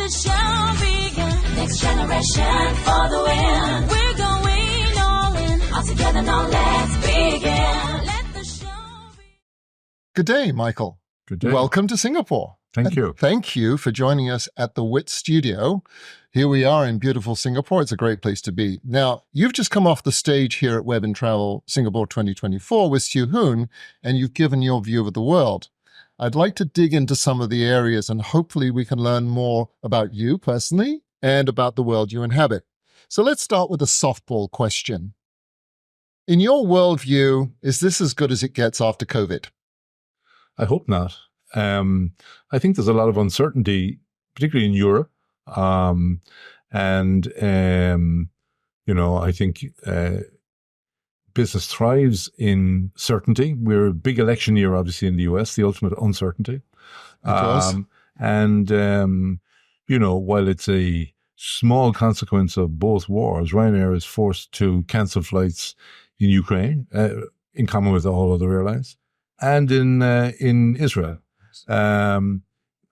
the show begin. Next generation for the win. We're going all in. All together now, let's begin. Let the show begin. Good day, Michael. Good day. Welcome to Singapore. Thank you. Thank you for joining us at the WIT studio. Here we are in beautiful Singapore. It's a great place to be. Now, you've just come off the stage here at Web and Travel Singapore 2024 with Siu Hoon, and you've given your view of the world. I'd like to dig into some of the areas, and hopefully we can learn more about you personally and about the world you inhabit. So let's start with a softball question. In your worldview, is this as good as it gets after COVID? I hope not. I think there's a lot of uncertainty, particularly in Europe. I think business thrives in certainty. We're a big election year, obviously, in the US, the ultimate uncertainty. While it's a small consequence of both wars, Ryanair is forced to cancel flights in Ukraine, in common with all other airlines, and in Israel.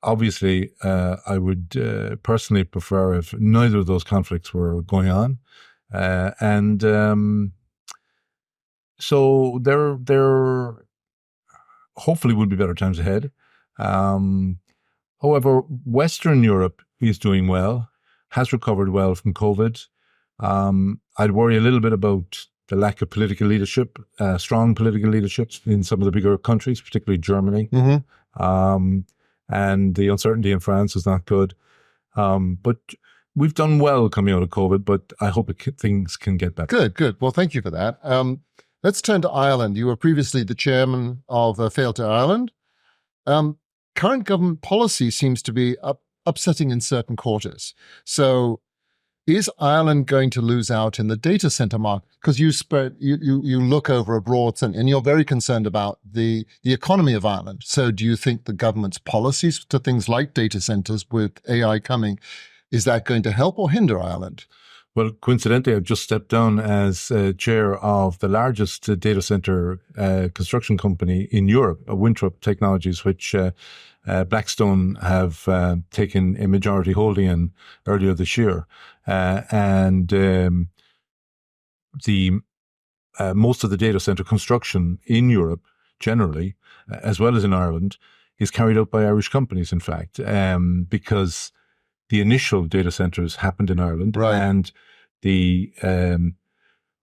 Obviously, I would personally prefer if neither of those conflicts were going on. So there hopefully will be better times ahead. However, Western Europe is doing well, has recovered well from COVID. I'd worry a little bit about the lack of political leadership, strong political leadership in some of the bigger countries, particularly Germany. Mm-hmm. And the uncertainty in France is not good. But we've done well coming out of COVID, but I hope things can get better. Good. Well, thank you for that. Let's turn to Ireland. You were previously the chairman of Fail to Ireland. Current government policy seems to be upsetting in certain quarters. So is Ireland going to lose out in the data center market? Because you look over abroad and you're very concerned about the economy of Ireland. So do you think the government's policies to things like data centers with AI coming, is that going to help or hinder Ireland? Well, coincidentally, I've just stepped down as chair of the largest data center construction company in Europe, Winthrop Technologies, which Blackstone have taken a majority holding in earlier this year. Most of the data center construction in Europe, generally, as well as in Ireland, is carried out by Irish companies, in fact, because the initial data centers happened in Ireland, right. And the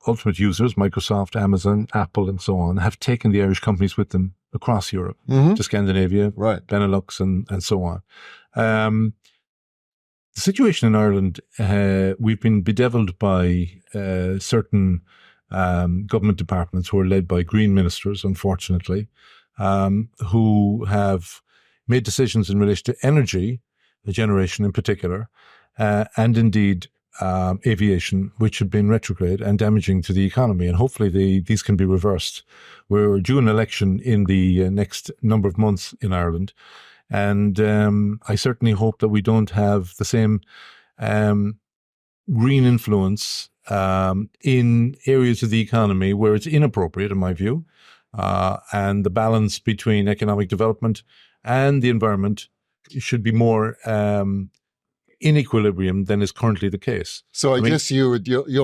ultimate users, Microsoft, Amazon, Apple, and so on, have taken the Irish companies with them across Europe, mm-hmm. to Scandinavia, right. Benelux, and so on. The situation in Ireland, we've been bedeviled by certain government departments who are led by Green ministers, unfortunately, who have made decisions in relation to energy, the generation in particular, and indeed aviation, which have been retrograde and damaging to the economy. And hopefully these can be reversed. We're due an election in the next number of months in Ireland. And I certainly hope that we don't have the same green influence in areas of the economy where it's inappropriate, in my view. And the balance between economic development and the environment should be more in equilibrium than is currently the case. So I guess you're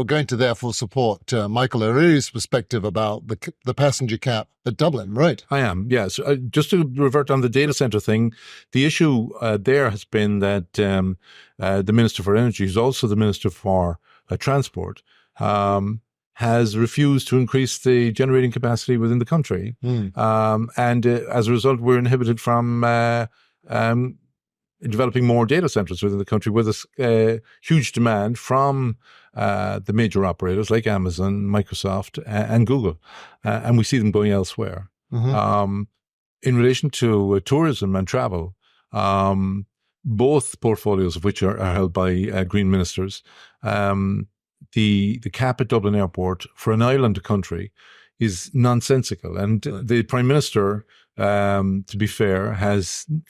going to therefore support Michael O'Reilly's perspective about the passenger cap at Dublin, right? I am, yes. Just to revert on the data center thing, the issue there has been that the Minister for Energy, who's also the Minister for Transport, has refused to increase the generating capacity within the country. And as a result, we're inhibited from developing more data centers within the country with a huge demand from the major operators like Amazon, Microsoft, and Google. And we see them going elsewhere. Mm-hmm. In relation to tourism and travel, both portfolios of which are held by Green ministers, the cap at Dublin Airport for an island country is nonsensical. And the Prime Minister, to be fair,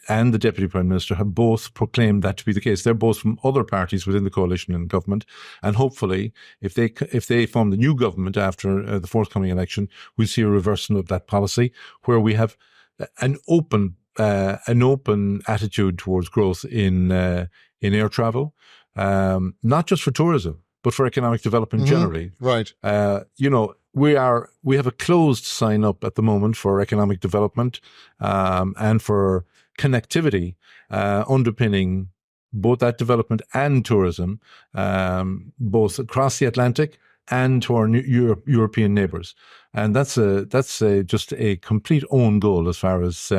and the Deputy Prime Minister have both proclaimed that to be the case. They're both from other parties within the coalition and government. And hopefully, if they form the new government after the forthcoming election, we'll see a reversal of that policy where we have an open an open attitude towards growth in air travel, not just for tourism, but for economic development generally. Right. We have a closed sign up at the moment for economic development and for connectivity underpinning both that development and tourism, both across the Atlantic and to our European neighbours. And that's just a complete own goal as far as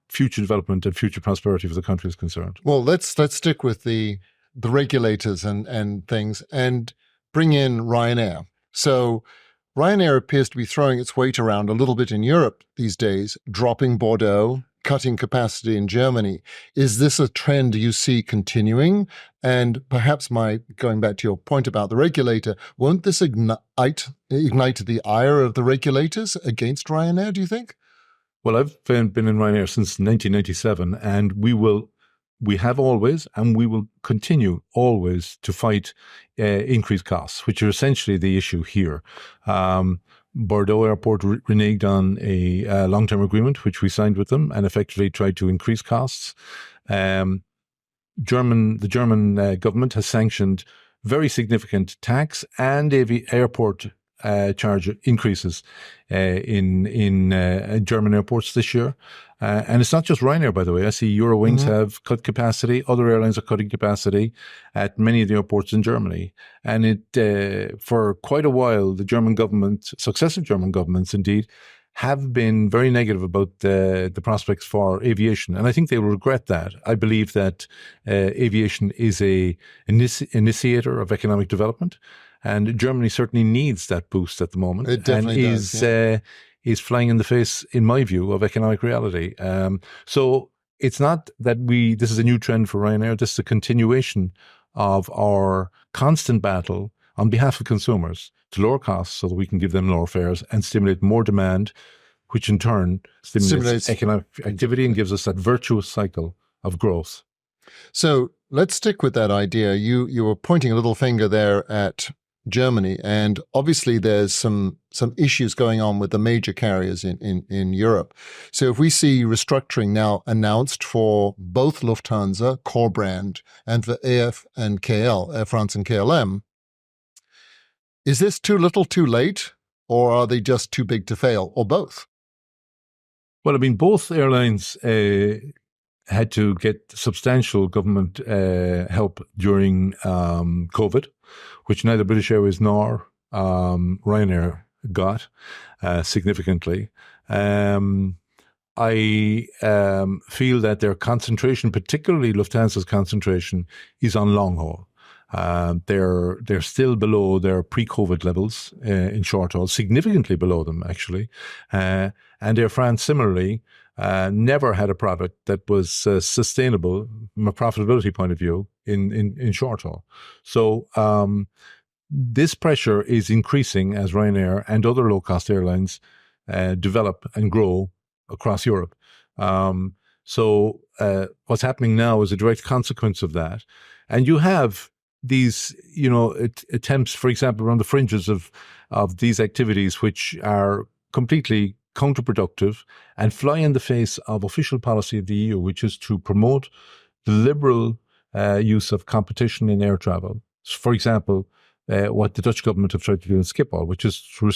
future development and future prosperity for the country is concerned. Well, let's stick with the regulators and things and bring in Ryanair. So Ryanair appears to be throwing its weight around a little bit in Europe these days, dropping Bordeaux, cutting capacity in Germany. Is this a trend you see continuing? And perhaps going back to your point about the regulator, won't this ignite the ire of the regulators against Ryanair, do you think? Well, I've been in Ryanair since 1997, and we have always, and we will continue always to fight increased costs, which are essentially the issue here. Bordeaux Airport reneged on a long-term agreement, which we signed with them, and effectively tried to increase costs. The German government has sanctioned very significant tax and airport charge increases in German airports this year. And it's not just Ryanair, by the way. I see Eurowings have cut capacity. Other airlines are cutting capacity at many of the airports in Germany. And for quite a while, the German government, successive German governments indeed, have been very negative about the prospects for aviation. And I think they will regret that. I believe that aviation is an initiator of economic development. And Germany certainly needs that boost at the moment. It definitely is flying in the face, in my view, of economic reality. So it's not that this is a new trend for Ryanair. This is a continuation of our constant battle on behalf of consumers to lower costs so that we can give them lower fares and stimulate more demand, which in turn stimulates economic activity and gives us that virtuous cycle of growth. So let's stick with that idea. You were pointing a little finger there at Germany, and obviously there's some issues going on with the major carriers in Europe. So if we see restructuring now announced for both Lufthansa, core brand, and for AF and KL, Air France and KLM, is this too little too late, or are they just too big to fail, or both? Well, I mean, both airlines had to get substantial government help during COVID, which neither British Airways nor Ryanair got significantly. I feel that their concentration, particularly Lufthansa's concentration, is on long haul. They're still below their pre-COVID levels in short haul, significantly below them actually. And Air France similarly never had a product that was sustainable from a profitability point of view in short haul. So this pressure is increasing as Ryanair and other low-cost airlines develop and grow across Europe. So what's happening now is a direct consequence of that. And you have these, attempts, for example, around the fringes of these activities, which are completely counterproductive and fly in the face of official policy of the EU, which is to promote the liberal use of competition in air travel. For example, what the Dutch government have tried to do in Schiphol, which is to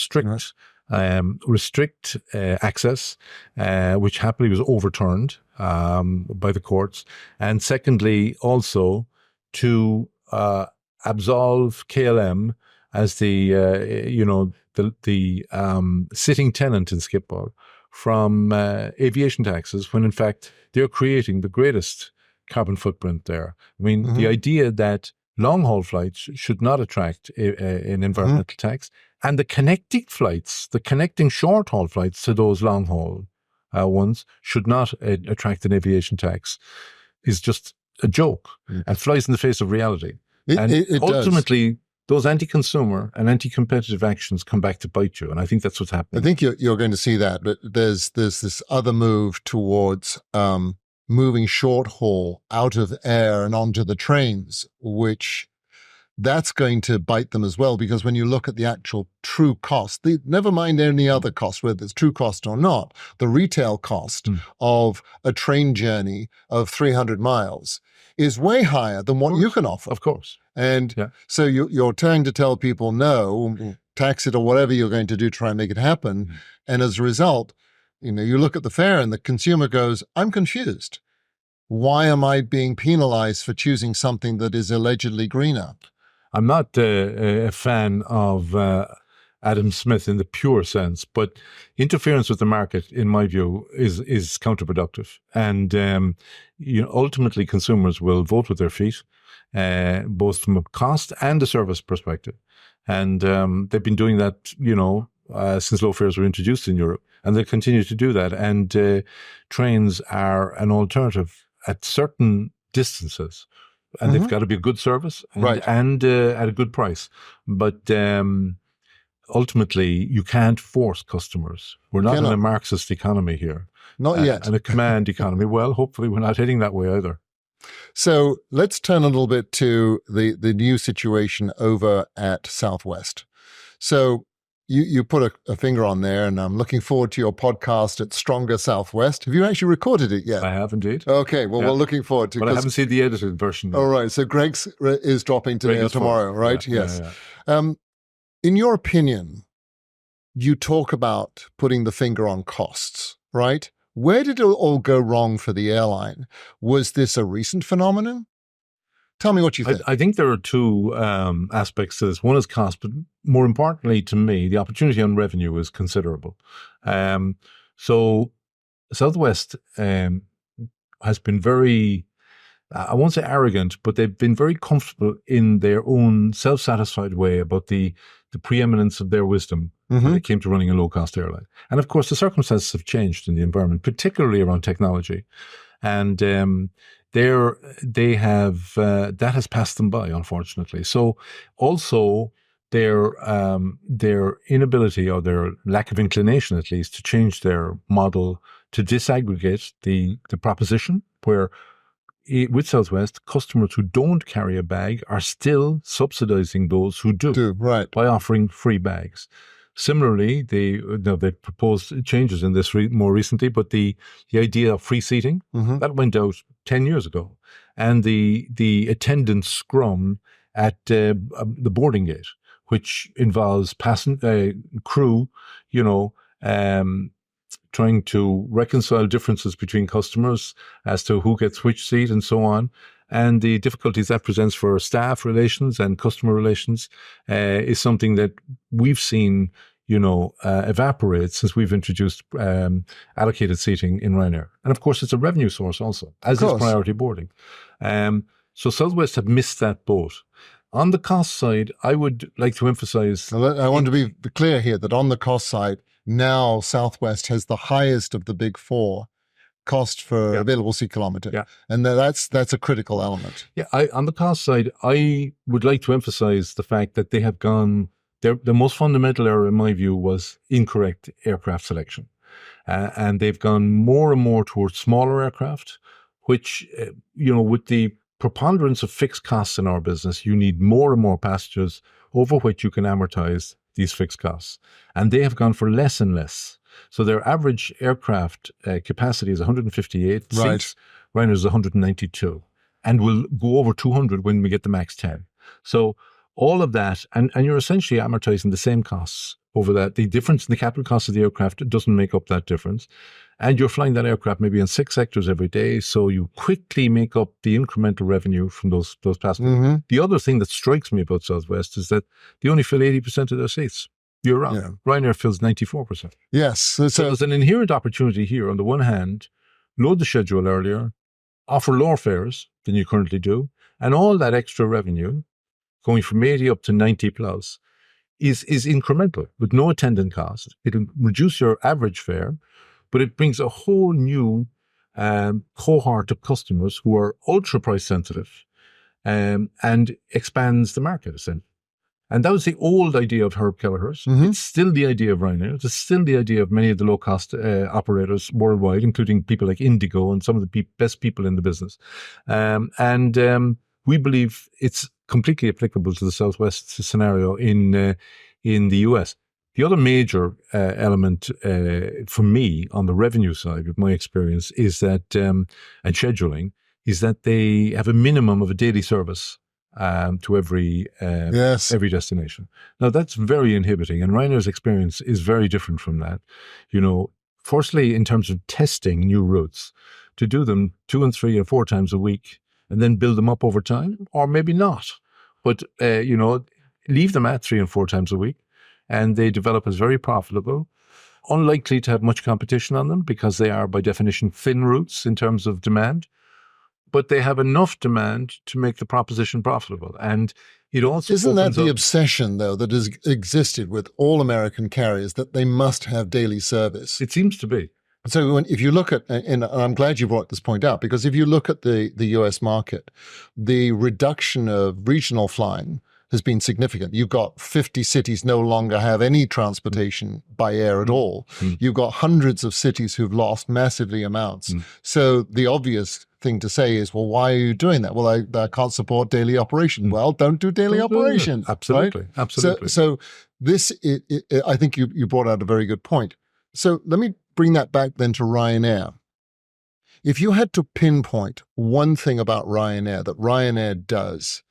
restrict access, which happily was overturned by the courts, and secondly, also to absolve KLM as the sitting tenant in Schiphol from aviation taxes, when in fact they're creating the greatest carbon footprint there. I mean, the idea that long-haul flights should not attract an environmental tax, and the connecting flights, the connecting short-haul flights to those long-haul ones should not attract an aviation tax, is just a joke and flies in the face of reality. It ultimately does. Those anti-consumer and anti-competitive actions come back to bite you, and I think that's what's happening. I think you're going to see that, but there's this other move towards moving short haul out of air and onto the trains, which that's going to bite them as well, because when you look at the actual true cost, never mind any other cost, whether it's true cost or not, the retail cost of a train journey of 300 miles is way higher than what you can offer. Of course. And so you're trying to tell people no, tax it or whatever you're going to do, try and make it happen. And as a result, you look at the fare and the consumer goes, I'm confused. Why am I being penalized for choosing something that is allegedly greener? I'm not a fan of Adam Smith in the pure sense, but interference with the market, in my view, is counterproductive. And ultimately, consumers will vote with their feet, both from a cost and a service perspective. And they've been doing that, since low fares were introduced in Europe, and they continue to do that. And trains are an alternative at certain distances. And they've got to be a good service and at a good price. But ultimately, you can't force customers. We're not in a Marxist economy here. Not yet. And a command economy. Well, hopefully we're not heading that way either. So let's turn a little bit to the new situation over at Southwest. So you put a finger on there, and I'm looking forward to your podcast at Stronger Southwest. Have you actually recorded it yet? I have indeed. Okay, well, we're looking forward to it. But I haven't seen the edited version yet. All right, so Greg's is dropping today or tomorrow, right? Yes. Yeah. In your opinion, you talk about putting the finger on costs, right? Where did it all go wrong for the airline? Was this a recent phenomenon? Tell me what you think. I think there are two aspects to this. One is cost, but more importantly to me, the opportunity on revenue is considerable. So Southwest has been very, I won't say arrogant, but they've been very comfortable in their own self-satisfied way about the preeminence of their wisdom when it came to running a low-cost airline. And of course, the circumstances have changed in the environment, particularly around technology. And they have that has passed them by, unfortunately. So also their inability, or their lack of inclination at least, to change their model to disaggregate the proposition, where with Southwest, customers who don't carry a bag are still subsidizing those who do, right, by offering free bags. Similarly, they proposed changes in this more recently, but the idea of free seating, that went out 10 years ago. And the attendant scrum at the boarding gate, which involves crew, trying to reconcile differences between customers as to who gets which seat and so on. And the difficulties that presents for staff relations and customer relations is something that we've seen, evaporate since we've introduced allocated seating in Ryanair. And of course, it's a revenue source also, as is priority boarding. So Southwest have missed that boat. On the cost side, I would like to emphasize... I want to be clear here that on the cost side, now Southwest has the highest of the big four cost for available seat kilometer. Yeah. And that's a critical element. Yeah, on the cost side, I would like to emphasize the fact that they have gone, the most fundamental error in my view was incorrect aircraft selection. And they've gone more and more towards smaller aircraft, which, with the preponderance of fixed costs in our business, you need more and more passengers over which you can amortize these fixed costs. And they have gone for less and less. So their average aircraft capacity is 158 seats. Ryanair is 192, and will go over 200 when we get the MAX 10. So all of that, and you're essentially amortizing the same costs over that. The difference in the capital cost of the aircraft doesn't make up that difference. And you're flying that aircraft maybe in 6 sectors every day, so you quickly make up the incremental revenue from those passengers. The other thing that strikes me about Southwest is that they only fill 80% of their seats. You're wrong. Yeah. Ryanair fills 94%. Yes. So there's an inherent opportunity here. On the one hand, load the schedule earlier, offer lower fares than you currently do, and all that extra revenue, going from 80 up to 90 plus, is incremental with no attendant cost. It'll reduce your average fare, but it brings a whole new cohort of customers who are ultra price sensitive, and expands the market essentially. And that was the old idea of Herb Kelleher's. It's still the idea of Ryanair. It's still the idea of many of the low-cost operators worldwide, including people like Indigo and some of the best people in the business. we believe it's completely applicable to the Southwest scenario in the US. The other major element for me on the revenue side, with my experience, is that, and scheduling, is that they have a minimum of a daily service to every destination. Now, that's very inhibiting, and Ryanair's experience is very different from that. Firstly, in terms of testing new routes, to do them 2 and 3 or 4 times a week, and then build them up over time, or maybe not. But, leave them at 3 and 4 times a week, and they develop as very profitable, unlikely to have much competition on them because they are, by definition, thin routes in terms of demand. But they have enough demand to make the proposition profitable. And it also Isn't that the obsession, though, that has existed with all American carriers, that they must have daily service? It seems to be. So if you look at, and I'm glad you brought this point out, because if you look at the US market, the reduction of regional flying has been significant. You've got 50 cities no longer have any transportation by air at all. You've got hundreds of cities who've lost massively amounts. So the obvious thing to say is, well, why are you doing that? Well, I can't support daily operation. Well, don't do daily operation. Absolutely. Right? Absolutely. So this, I think you brought out a very good point. So let me bring that back then to Ryanair. If you had to pinpoint one thing about Ryanair that Ryanair does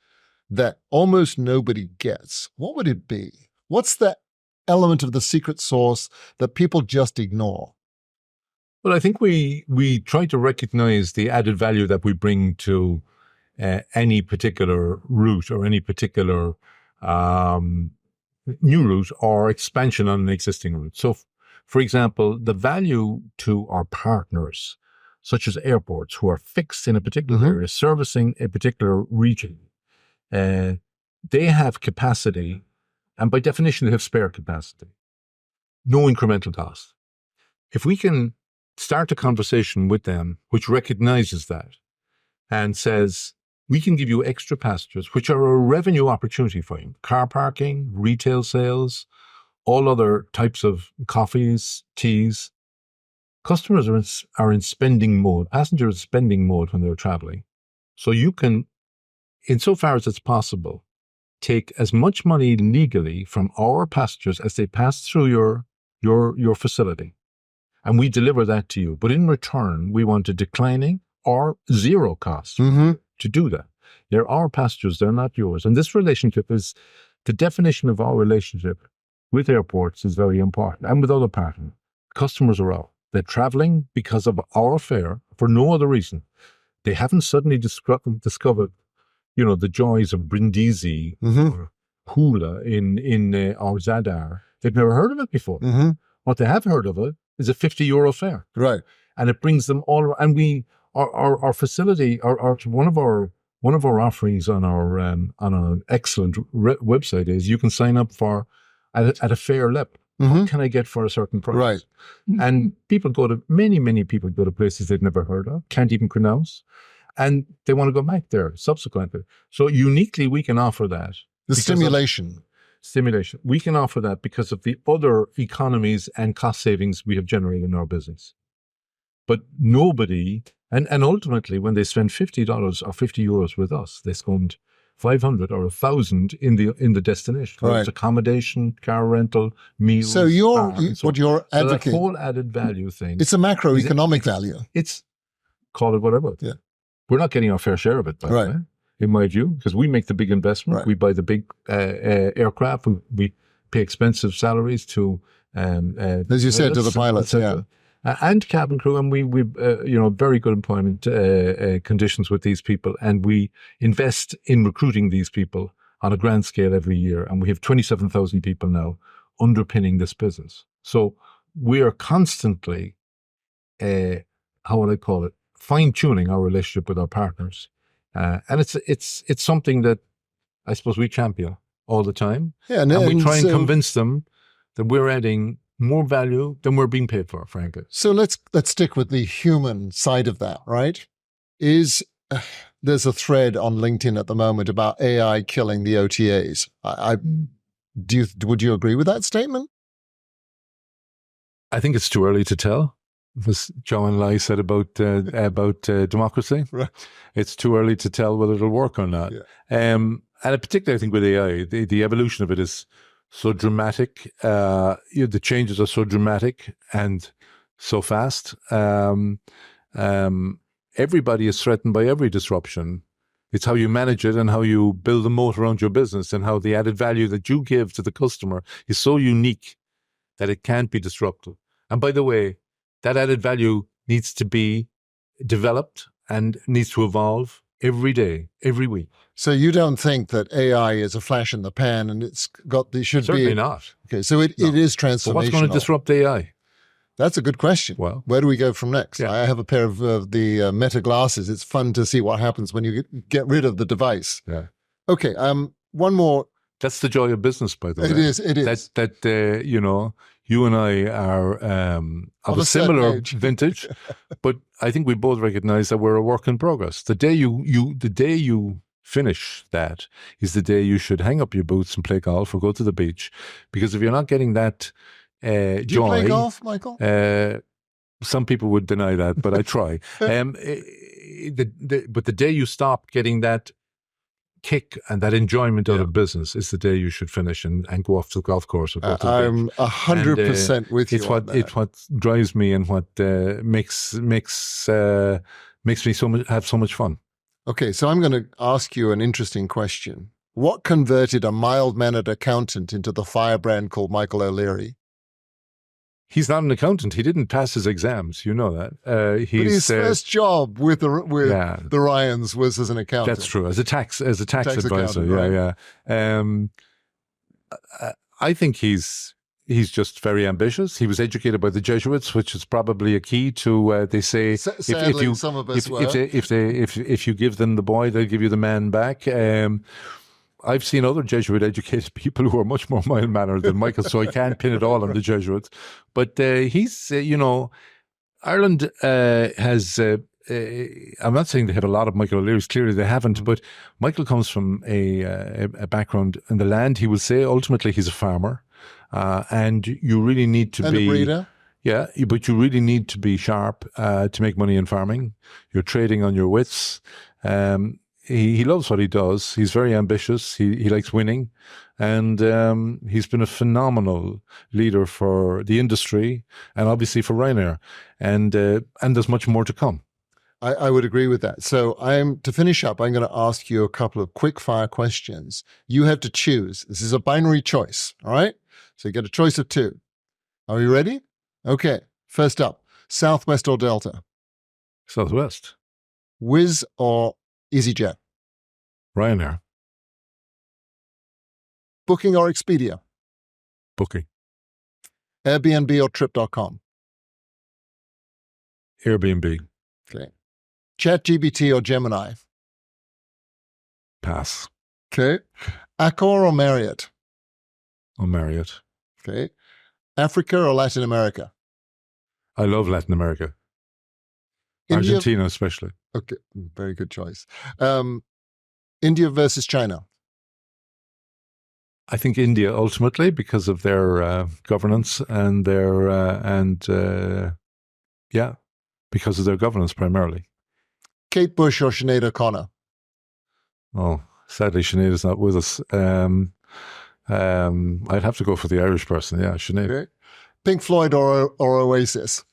that almost nobody gets, what would it be? What's the element of the secret sauce that people just ignore? Well, I think we try to recognize the added value that we bring to any particular route or any particular new route or expansion on an existing route. So, for example, the value to our partners, such as airports who are fixed in a particular area, servicing a particular region, they have capacity, and by definition, they have spare capacity. No incremental cost. If we can start a conversation with them which recognizes that and says, we can give you extra passengers, which are a revenue opportunity for you, car parking, retail sales, all other types of coffees, teas. Customers are in spending mode. Passengers are in spending mode when they're traveling. So you can, insofar as it's possible, take as much money legally from our passengers as they pass through your facility. And we deliver that to you. But in return, we want a declining or zero cost to do that. They're our passengers, they're not yours. And this relationship is, the definition of our relationship with airports is very important, and with other partners. Customers are out. They're traveling because of our fare for no other reason. They haven't suddenly discovered, the joys of Brindisi or Hula in or Zadar. They've never heard of it before. What they have heard of it is a €50 fare. Right. And it brings them all around. And our facility, one of our offerings on our excellent website is you can sign up for at a fair lip. What can I get for a certain price? Right. And many people go to places they've never heard of, can't even pronounce, and they want to go back there subsequently. So uniquely, we can offer that. The stimulation. We can offer that because of the other economies and cost savings we have generated in our business. But nobody, and ultimately, when they spend $50 or €50 with us, they spend 500 or 1,000 in the destination. Right. It's accommodation, car rental, meals. So you're advocating. That whole added value thing. It's a macroeconomic value. It's, call it whatever. Yeah. We're not getting our fair share of it, by the way, in my view, because we make the big investment. Right. We buy the big aircraft. We pay expensive salaries to, as you said, to the pilots. And cabin crew, and we very good employment conditions with these people, and we invest in recruiting these people on a grand scale every year, and we have 27,000 people now underpinning this business. So we are constantly, how would I call it, fine-tuning our relationship with our partners, and it's something that I suppose we champion all the time, and we try and convince them that we're adding more value than we're being paid for, frankly. So let's stick with the human side of that, right? There's a thread on LinkedIn at the moment about AI killing the OTAs. Would you agree with that statement? I think it's too early to tell. was John Lai said about democracy. Right. It's too early to tell whether it'll work or not. Yeah. And particularly, I think with AI, the evolution of it is so dramatic. The changes are so dramatic and so fast. Everybody is threatened by every disruption. It's how you manage it and how you build a moat around your business and how the added value that you give to the customer is so unique that it can't be disrupted. And by the way, that added value needs to be developed and needs to evolve every day, every week. So you don't think that AI is a flash in the pan and it's got the should Certainly be not. Okay, so it is transformational. But what's going to disrupt AI? That's a good question. Well, where do we go from next? Yeah. I have a pair of the Meta glasses. It's fun to see what happens when you get rid of the device. Yeah. Okay. One more. That's the joy of business, by the way. It is. It is. That you know, you and I are of a similar vintage, but I think we both recognize that we're a work in progress. The day you finish that is the day you should hang up your boots and play golf or go to the beach, because if you're not getting that Do you joy, play golf, Michael? some people would deny that, but I try. But the day you stop getting that kick and that enjoyment out of business is the day you should finish and go off to the golf course or go to the I'm beach. 100% with you. It's what drives me and what makes me have so much fun. Okay, so I'm going to ask you an interesting question. What converted a mild-mannered accountant into the firebrand called Michael O'Leary? He's not an accountant. He didn't pass his exams. You know that. But his first job with the Ryans was as an accountant. That's true. As a tax advisor. Right. I think he's just very ambitious. He was educated by the Jesuits, which is probably a key to. They say sadly, some of us were. If you give them the boy, they'll give you the man back. I've seen other Jesuit-educated people who are much more mild-mannered than Michael, so I can't pin it all on the Jesuits. But he's, Ireland has. I'm not saying they have a lot of Michael O'Learys. Clearly, they haven't. But Michael comes from a background in the land. He will say ultimately he's a farmer, and you really need to be a breeder. Yeah, but you really need to be sharp to make money in farming. You're trading on your wits. He loves what he does. He's very ambitious. He likes winning. And he's been a phenomenal leader for the industry and obviously for Ryanair. And there's much more to come. I would agree with that. So to finish up, I'm going to ask you a couple of quick fire questions. You have to choose. This is a binary choice. All right. So you get a choice of two. Are you ready? Okay. First up, Southwest or Delta? Southwest. Wizz or EasyJet? Ryanair. Booking or Expedia? Booking. Airbnb or Trip.com? Airbnb. Okay. ChatGPT or Gemini? Pass. Okay. Accor or Marriott? Or Marriott. Okay. Africa or Latin America? I love Latin America. India? Argentina especially. Okay, very good choice. India versus China? I think India ultimately because of their governance and because of their governance primarily. Kate Bush or Sinead O'Connor? Oh, sadly Sinead is not with us. I'd have to go for the Irish person. Yeah, Sinead. Okay. Pink Floyd or Oasis?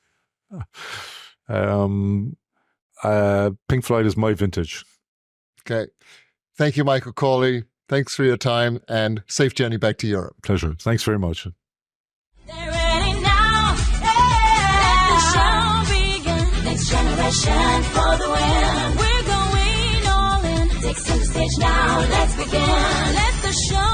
Pink Floyd is my vintage. Okay. Thank you, Michael Cawley. Thanks for your time and safe journey back to Europe. Pleasure. Thanks very much. They're ready now. Let the show begin. Next generation for the win. We're going all in. Take center stage now. Let's begin. Let the show